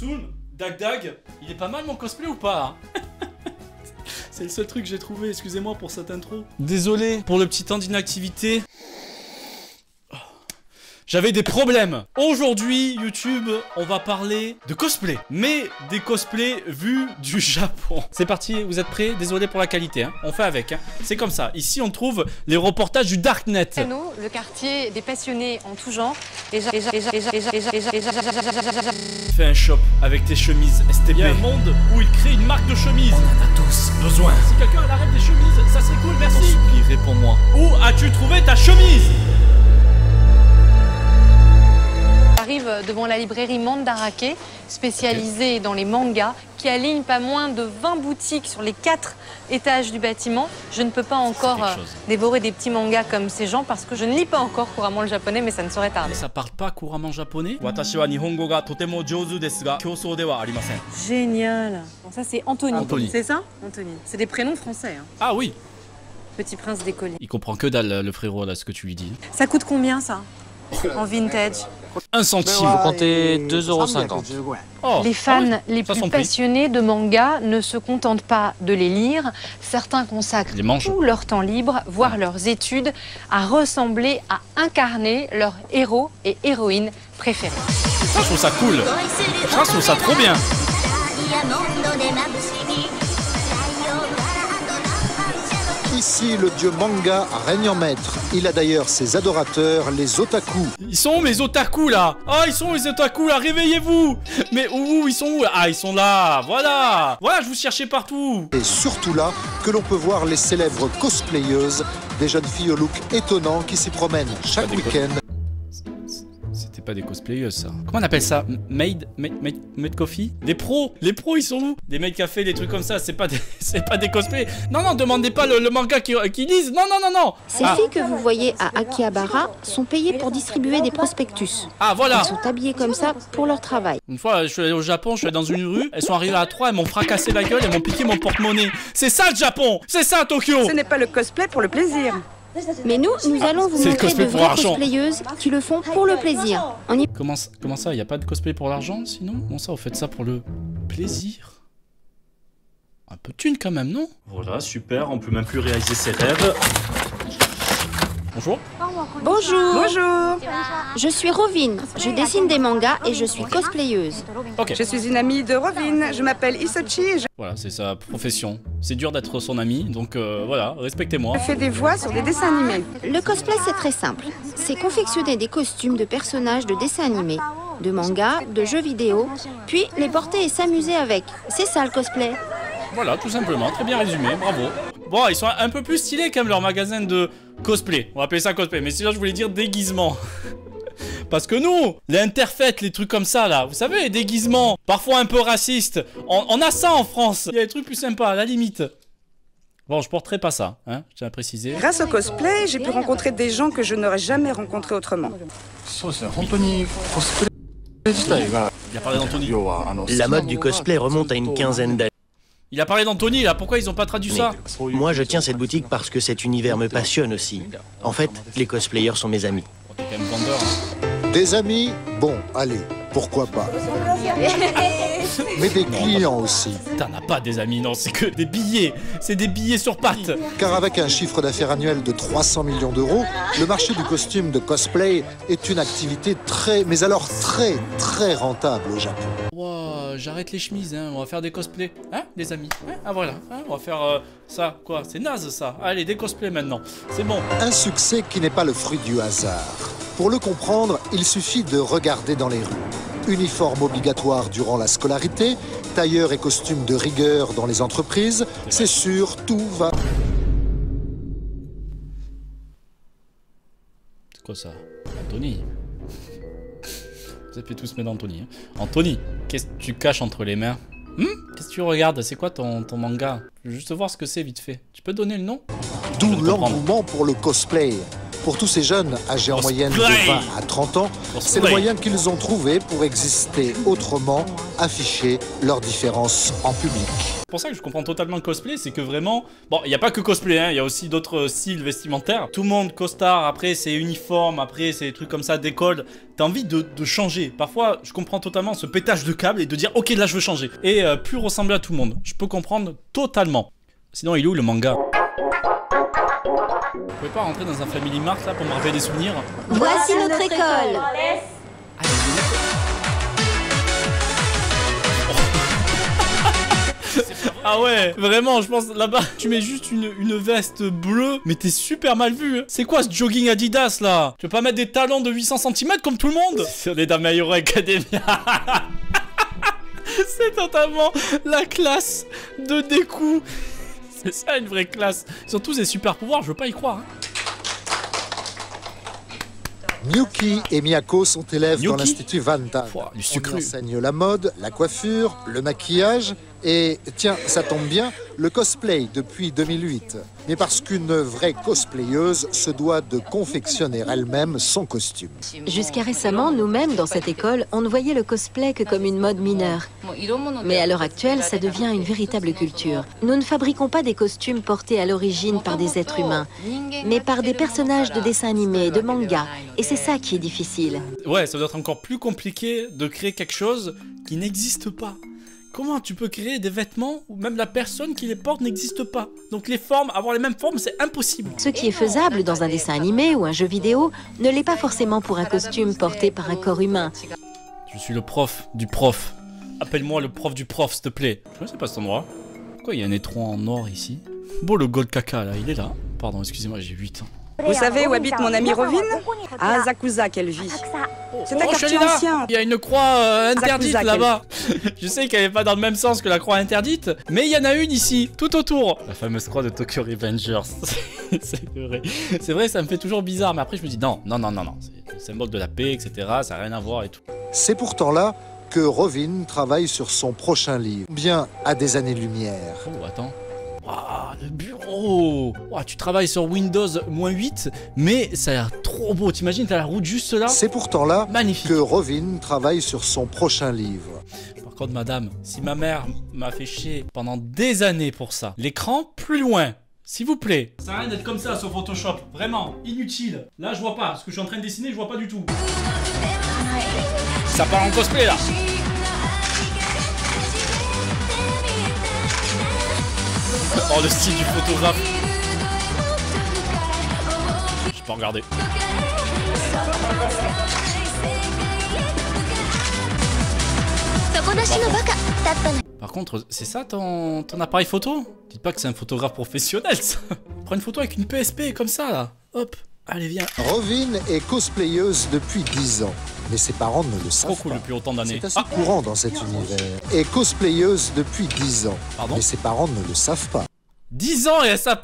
Soon, Dag Dag, il est pas mal mon cosplay ou pas hein? C'est le seul truc que j'ai trouvé, excusez-moi pour cette intro. Désolé pour le petit temps d'inactivité. J'avais des problèmes. Aujourd'hui, YouTube, on va parler de cosplay. Mais des cosplays vus du Japon. C'est parti, vous êtes prêts? Désolé pour la qualité, hein. On fait avec. Hein. C'est comme ça. Ici, on trouve les reportages du Darknet. Le quartier des passionnés en tout genre. Fais un shop avec tes chemises STB. Il y a un monde où il crée une marque de chemises. On en a tous besoin. Si quelqu'un a la rêve des chemises, ça serait cool, merci. Réponds-moi. Où as-tu trouvé ta chemise? Arrive devant la librairie Mandarake, spécialisée dans les mangas, qui aligne pas moins de 20 boutiques sur les 4 étages du bâtiment. Je ne peux pas encore dévorer des petits mangas comme ces gens parce que je ne lis pas encore couramment le japonais, mais ça ne saurait tarder. Ça parle pas couramment japonais? Génial. Bon, ça c'est Anthony. Anthony. C'est ça? Anthony. C'est des prénoms français. Hein. Ah oui. Petit prince des collines. Il comprend que dalle le frérot là, ce que tu lui dis. Ça coûte combien ça? En vintage? 1 centime. Vous comptez 2,50 €. Oh, les fans les plus passionnés de manga ne se contentent pas de les lire. Certains consacrent tout leur temps libre, voire leurs études, à ressembler, à incarner leurs héros et héroïnes préférés. Ça, je trouve ça cool. Ça, je trouve ça trop bien. Ici, le dieu manga règne en maître. Il a d'ailleurs ses adorateurs, les otaku. Ils sont où les otaku là? Ah, ils sont où les otaku là? Réveillez-vous! Mais où? Ils sont où? Ah, ils sont là! Voilà! Voilà, je vous cherchais partout! Et surtout là, que l'on peut voir les célèbres cosplayeuses, des jeunes filles au look étonnant qui s'y promènent chaque week-end. C'était pas des cosplayers ça. Comment on appelle ça? Made coffee? Les pros ils sont où? Des made café, des trucs comme ça, c'est pas des cosplays. Non, demandez pas le manga qu'ils lisent. Non. Ces filles que vous voyez à Akihabara sont payées pour distribuer des prospectus. Ah voilà. Elles sont habillées comme ça pour leur travail. Une fois, je suis allé au Japon, je suis allé dans une rue, elles sont arrivées à 3, elles m'ont fracassé la gueule, elles m'ont piqué mon porte-monnaie. C'est ça le Japon! C'est ça Tokyo! Ce n'est pas le cosplay pour le plaisir. Mais nous allons vous montrer de vraies cosplayeuses qui le font pour le plaisir. Comment ça? Il n'y a pas de cosplay pour l'argent sinon? Comment ça, vous faites ça pour le plaisir? Un peu de thune quand même, non? Voilà, super, on peut même plus réaliser ses rêves. Bonjour. Bonjour. Je suis Rovin, je dessine des mangas et je suis cosplayeuse. Ok. Je suis une amie de Rovin, je m'appelle Isochi et Voilà, c'est sa profession. C'est dur d'être son ami, donc voilà, respectez-moi. je fais des voix sur des dessins animés. Le cosplay c'est très simple. C'est confectionner des costumes de personnages de dessins animés, de mangas, de jeux vidéo, puis les porter et s'amuser avec. C'est ça le cosplay. Voilà, tout simplement, très bien résumé, bravo. Bon, ils sont un peu plus stylés quand même, leur magasin de cosplay. On va appeler ça cosplay, mais sinon je voulais dire déguisement. Parce que nous, les interfaites, les trucs comme ça là, vous savez, les déguisements, parfois un peu racistes, on a ça en France. Il y a des trucs plus sympas, à la limite. Bon, je porterai pas ça, hein, je tiens à préciser. Grâce au cosplay, j'ai pu rencontrer des gens que je n'aurais jamais rencontrés autrement. Il a parlé d'Anthony. La mode du cosplay remonte à une quinzaine d'années. Il a parlé d'Anthony là, pourquoi ils ont pas traduit ça? Moi je tiens cette boutique parce que cet univers me passionne aussi. En fait, les cosplayers sont mes amis. Oh, t'es quand même vendeur. Hein. Des amis, bon, allez, pourquoi pas. Mais des clients aussi. T'en as pas des amis, non, c'est que des billets. C'est des billets sur pattes. Car avec un chiffre d'affaires annuel de 300 millions d'euros, le marché du costume de cosplay est une activité très rentable au Japon. Wow, j'arrête les chemises, hein. On va faire des cosplays. Hein, les amis? Hein, ah voilà, hein, on va faire ça, quoi. C'est naze ça. Allez, des cosplays maintenant. C'est bon. Un succès qui n'est pas le fruit du hasard. Pour le comprendre, il suffit de regarder dans les rues. Uniforme obligatoire durant la scolarité, tailleurs et costumes de rigueur dans les entreprises, c'est sûr, tout va... C'est quoi ça? Anthony. Vous avez tous mettre Anthony. Hein. Anthony, qu'est-ce que tu caches entre les mains? Qu'est-ce que tu regardes? C'est quoi ton manga? Je veux juste voir ce que c'est vite fait. Tu peux donner le nom? D'où l'engouement pour le cosplay. Pour tous ces jeunes, âgés en moyenne de 20 à 30 ans, c'est le moyen qu'ils ont trouvé pour exister autrement, afficher leurs différences en public. C'est pour ça que je comprends totalement le cosplay, c'est que vraiment... Bon, il n'y a pas que cosplay, hein, il y a aussi d'autres styles vestimentaires. Tout le monde, costard, après c'est uniforme, après c'est des trucs comme ça d'école. T'as envie de changer. Parfois, je comprends totalement ce pétage de câble et de dire « Ok, là je veux changer ». Et plus ressembler à tout le monde. Je peux comprendre totalement. Sinon, il est où le manga? Vous pouvez pas rentrer dans un Family Mart là pour me rappeler des souvenirs? Voici notre école. Ah ouais, vraiment, je pense là-bas, tu mets juste une veste bleue, mais t'es super mal vu. C'est quoi ce jogging Adidas là? Tu veux pas mettre des talons de 800 cm comme tout le monde? On est dans My Hero Academia. C'est totalement la classe de Deku. C'est ça une vraie classe. Ils ont tous des super pouvoirs, je veux pas y croire. Hein. Miyuki et Miyako sont élèves dans l'Institut Vantan. On y enseigne la mode, la coiffure, le maquillage et, tiens, ça tombe bien, le cosplay depuis 2008. Mais parce qu'une vraie cosplayeuse se doit de confectionner elle-même son costume. Jusqu'à récemment, nous-mêmes, dans cette école, on ne voyait le cosplay que comme une mode mineure. Mais à l'heure actuelle, ça devient une véritable culture. Nous ne fabriquons pas des costumes portés à l'origine par des êtres humains, mais par des personnages de dessins animés, de mangas. Et c'est ça qui est difficile. Ouais, ça doit être encore plus compliqué de créer quelque chose qui n'existe pas. Comment tu peux créer des vêtements où même la personne qui les porte n'existe pas? Donc les formes, avoir les mêmes formes, c'est impossible. Ce qui est faisable dans un dessin animé ou un jeu vidéo ne l'est pas forcément pour un costume porté par un corps humain. Je suis le prof du prof. Appelle-moi le prof du prof, s'il te plaît. Je ne sais pas cet endroit. Pourquoi il y a un étron en or ici? Bon, le gold caca là, il est là. Pardon, excusez-moi, j'ai 8 ans. Vous savez où habite mon ami Rovin? À Asakusa qu'elle vit. C'est un quartier ancien. Il y a une croix interdite là-bas. Je sais qu'elle n'est pas dans le même sens que la croix interdite, mais il y en a une ici, tout autour. La fameuse croix de Tokyo Revengers. C'est vrai, ça me fait toujours bizarre, mais après je me dis non, c'est le symbole de la paix, etc. Ça n'a rien à voir et tout. C'est pourtant là que Rovin travaille sur son prochain livre, bien à des années-lumière. Oh, attends. Waouh, le bureau! Wow, tu travailles sur Windows -8, mais ça a l'air trop beau. T'imagines, t'as la route juste là? C'est pourtant là magnifique que Rovin travaille sur son prochain livre. Par contre, madame, si ma mère m'a fait chier pendant des années pour ça, l'écran plus loin, s'il vous plaît. Ça sert à rien d'être comme ça sur Photoshop, vraiment, inutile. Là, je vois pas, ce que je suis en train de dessiner, je vois pas du tout. Ça part en cosplay là. Oh, le style du photographe. Je peux regarder. Par contre, c'est ça ton appareil photo? Dites pas que c'est un photographe professionnel ça. Prends une photo avec une PSP comme ça là. Hop, allez viens. Rovin est cosplayeuse depuis 10 ans. Mais ses parents ne le savent trop cool pas. Depuis autant d'années. C'est assez courant dans cet univers. Et cosplayeuse depuis 10 ans. Pardon? Mais ses parents ne le savent pas. 10 ans et sa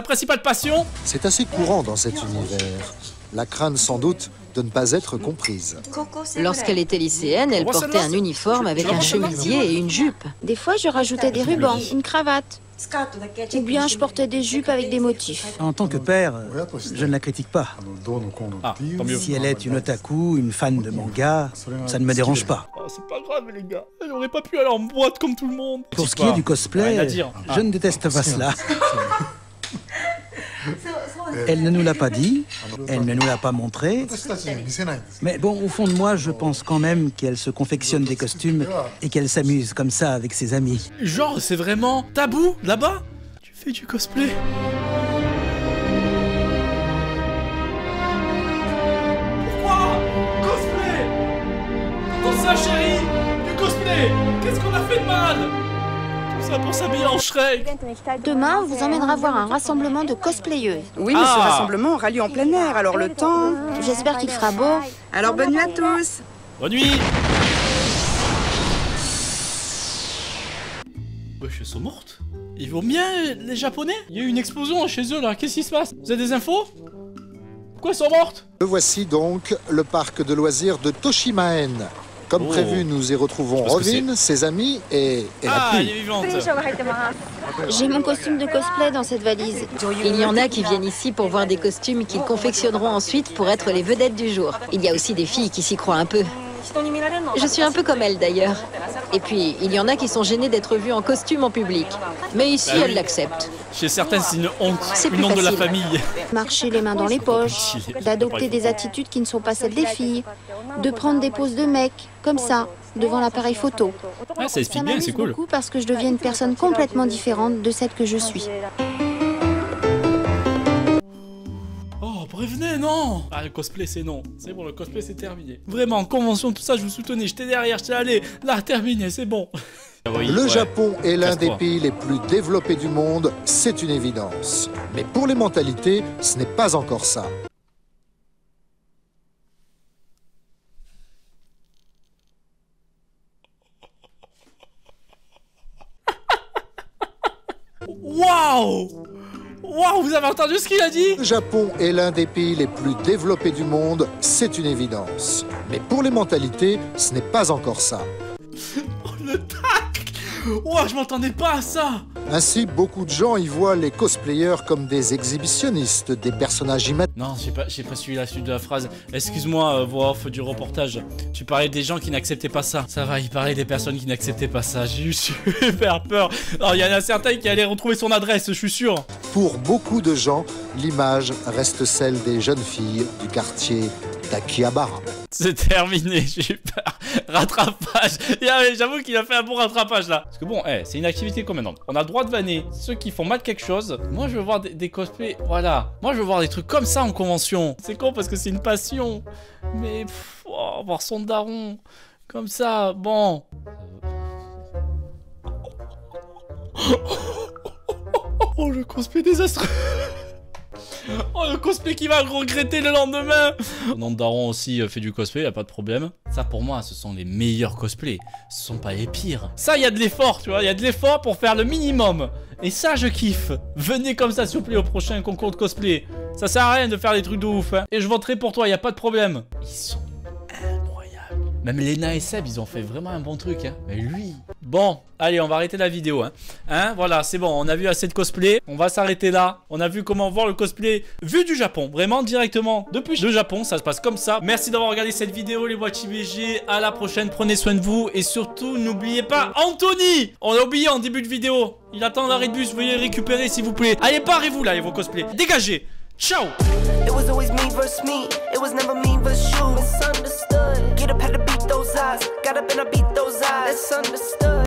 principale passion? C'est assez courant dans cet univers. La crainte sans doute de ne pas être comprise. Lorsqu'elle était lycéenne, elle portait un uniforme avec un chemisier et une jupe. Des fois, je rajoutais des rubans, une cravate. Ou bien je portais des jupes avec des motifs. En tant que père, je ne la critique pas. Ah, tant mieux. Si elle est une otaku, une fan de manga, ça ne me dérange pas. Oh, c'est pas grave les gars, elle aurait pas pu aller en boîte comme tout le monde. Pour ce qui est du cosplay, je ne déteste pas cela. Elle ne nous l'a pas dit, elle ne nous l'a pas montré, mais bon, au fond de moi, je pense quand même qu'elle se confectionne des costumes et qu'elle s'amuse comme ça avec ses amis. Genre, c'est vraiment tabou là-bas? Tu fais du cosplay? Pourquoi? Cosplay? Dans ça, chérie? Du cosplay? Qu'est-ce qu'on a fait de mal? Tout ça pour s'habiller en Shrek. Demain, on vous emmènera voir un rassemblement de cosplayeuses. Oui, mais ce rassemblement aura lieu en plein air, alors le temps... J'espère qu'il fera beau. Alors bonne nuit à tous. Bonne nuit. Wesh, elles sont mortes? Ils vont bien, les Japonais? Il y a eu une explosion chez eux là, qu'est-ce qui se passe? Vous avez des infos? Pourquoi elles sont mortes? Le voici donc, le parc de loisirs de Toshimaen. Comme prévu, nous y retrouvons Rovin, ses amis et la elle est vivante. J'ai mon costume de cosplay dans cette valise. Il y en a qui viennent ici pour voir des costumes qu'ils confectionneront ensuite pour être les vedettes du jour. Il y a aussi des filles qui s'y croient un peu. Je suis un peu comme elle d'ailleurs. Et puis, il y en a qui sont gênées d'être vues en costume en public. Mais ici, elles l'acceptent. Chez certaines, c'est une honte, C'est une plus honte de la facile. famille. Marcher les mains dans les poches, d'adopter des attitudes qui ne sont pas celles des filles, de prendre des poses de mec, comme ça, devant l'appareil photo. Ouais, ça explique bien, c'est cool. Beaucoup parce que je deviens une personne complètement différente de celle que je suis. Oh, prévenez, non. Ah, le cosplay, c'est non. C'est bon, le cosplay, c'est terminé. Vraiment, convention, tout ça, je vous soutenais. J'étais derrière, j'étais allé. Là, terminé, c'est bon. Oui, Le ouais. Japon est l'un des Casse-toi. pays les plus développés du monde, c'est une évidence. Mais pour les mentalités, ce n'est pas encore ça. Waouh! Waouh, vous avez entendu ce qu'il a dit? Le Japon est l'un des pays les plus développés du monde, c'est une évidence. Mais pour les mentalités, ce n'est pas encore ça. Oh, le tac! Waouh, je m'entendais pas à ça! Ainsi, beaucoup de gens y voient les cosplayers comme des exhibitionnistes, des personnages imaginaires. Non, j'ai pas suivi la suite de la phrase. Excuse-moi, voix off du reportage. Tu parlais des gens qui n'acceptaient pas ça. Ça va, il parlait des personnes qui n'acceptaient pas ça. J'ai eu super peur. Alors, il y en a certains qui allaient retrouver son adresse, je suis sûr. Pour beaucoup de gens, l'image reste celle des jeunes filles du quartier d'Akihabara. C'est terminé, j'ai peur. Rattrapage. J'avoue qu'il a fait un bon rattrapage là. Parce que bon, c'est une activité quand même. On a le droit de vanner ceux qui font mal quelque chose. Moi, je veux voir des cosplays. Voilà. Moi, je veux voir des trucs comme ça en convention. C'est con parce que c'est une passion. Mais voir son daron comme ça, bon. Oh, le cosplay désastreux. Oh, le cosplay qui va regretter le lendemain. Mon daron aussi fait du cosplay, y a pas de problème. Ça pour moi, ce sont les meilleurs cosplays. Ce sont pas les pires. Ça, il y a de l'effort, tu vois. Il y a de l'effort pour faire le minimum. Et ça, je kiffe. Venez comme ça, s'il vous plaît, au prochain concours de cosplay. Ça sert à rien de faire des trucs de ouf. Hein. Et je voterai pour toi, y a pas de problème. Ils sont incroyables. Même Lena et Seb, ils ont fait vraiment un bon truc. Hein. Mais lui... Bon, allez, on va arrêter la vidéo. Hein, voilà, c'est bon, on a vu assez de cosplay. On va s'arrêter là. On a vu comment voir le cosplay vu du Japon. Vraiment, directement, depuis le Japon. Ça se passe comme ça. Merci d'avoir regardé cette vidéo, les Watch IBG. À la prochaine, prenez soin de vous. Et surtout, n'oubliez pas, Anthony! On l'a oublié en début de vidéo. Il attend l'arrêt de bus, veuillez le récupérer, s'il vous plaît. Allez, barrez-vous là, les vos cosplays. Dégagez! Ciao! It was always me versus me. It was never me versus you. Misunderstood. Get up, had to beat those eyes. Got up and I beat those eyes. It's understood.